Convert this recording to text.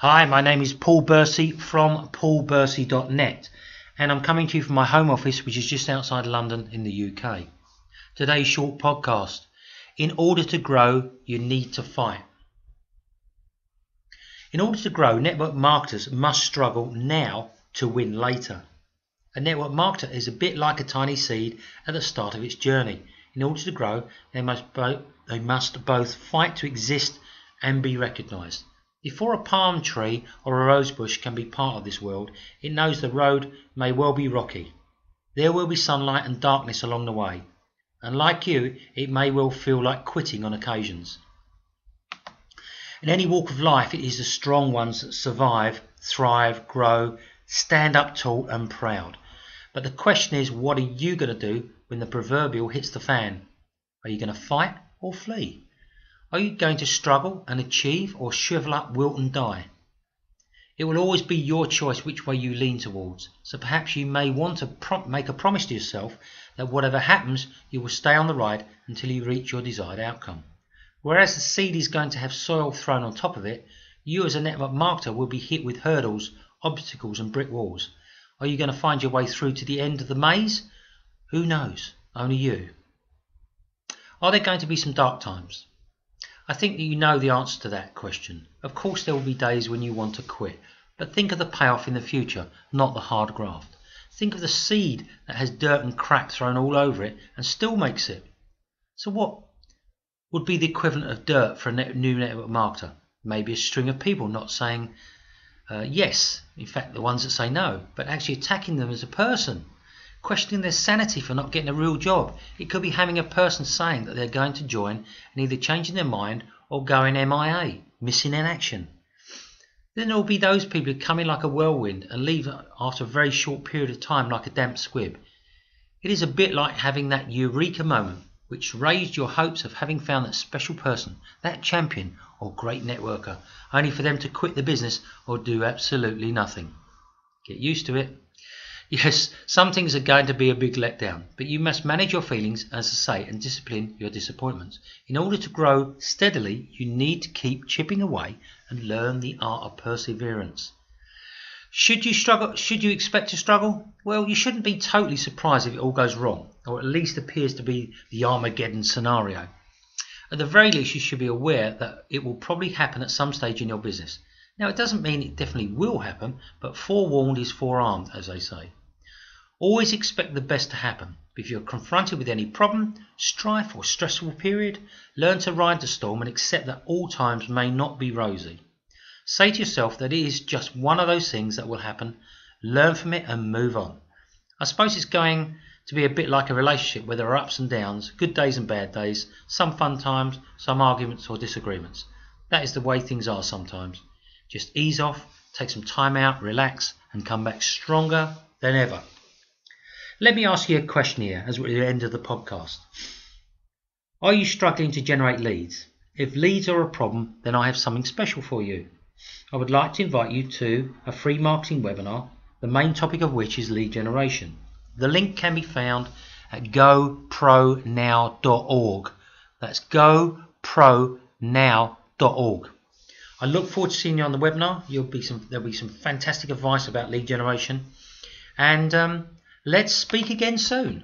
Hi, my name is Paul Bursey from paulbursey.net, and I'm coming to you from my home office, which is just outside London in the UK. Today's short podcast. In order to grow, you need to fight. In order to grow, network marketers must struggle now to win later. A network marketer is a bit like a tiny seed at the start of its journey. In order to grow, they must both fight to exist and be recognised. Before a palm tree or a rose bush can be part of this world, it knows the road may well be rocky. There will be sunlight and darkness along the way, and like you, it may well feel like quitting on occasions. In any walk of life, it is the strong ones that survive, thrive, grow, stand up tall and proud. But the question is, what are you going to do when the proverbial hits the fan? Are you going to fight or flee? Are you going to struggle and achieve, or shrivel up, wilt and die? It will always be your choice which way you lean towards, so perhaps you may want to make a promise to yourself that whatever happens, you will stay on the ride until you reach your desired outcome. Whereas the seed is going to have soil thrown on top of it, you as a network marketer will be hit with hurdles, obstacles and brick walls. Are you going to find your way through to the end of the maze? Who knows? Only you. Are there going to be some dark times? I think that you know the answer to that question. Of course there will be days when you want to quit, but think of the payoff in the future, not the hard graft. Think of the seed that has dirt and crap thrown all over it and still makes it. So what would be the equivalent of dirt for a new network marketer? Maybe a string of people not saying yes, in fact the ones that say no, but actually attacking them as a person, questioning their sanity for not getting a real job. It could be having a person saying that they're going to join and either changing their mind or going MIA, missing in action. Then there will be those people who come in like a whirlwind and leave after a very short period of time like a damp squib. It is a bit like having that eureka moment which raised your hopes of having found that special person, that champion or great networker, only for them to quit the business or do absolutely nothing. Get used to it. Yes, some things are going to be a big letdown, but you must manage your feelings, as I say, and discipline your disappointments. In order to grow steadily, you need to keep chipping away and learn the art of perseverance. Should you expect to struggle? Well, you shouldn't be totally surprised if it all goes wrong, or at least appears to be the Armageddon scenario. At the very least, you should be aware that it will probably happen at some stage in your business. Now, it doesn't mean it definitely will happen, but forewarned is forearmed, as they say. Always expect the best to happen. If you're confronted with any problem, strife or stressful period, learn to ride the storm and accept that all times may not be rosy. Say to yourself that it is just one of those things that will happen, learn from it and move on. I suppose it's going to be a bit like a relationship where there are ups and downs, good days and bad days, some fun times, some arguments or disagreements. That is the way things are sometimes. Just ease off, take some time out, relax and come back stronger than ever. Let me ask you a question here as we're at the end of the podcast. Are you struggling to generate leads? If leads are a problem, then I have something special for you. I would like to invite you to a free marketing webinar, the main topic of which is lead generation. The link can be found at gopronow.org. That's gopronow.org. I look forward to seeing you on the webinar. There'll be some fantastic advice about lead generation. And let's speak again soon.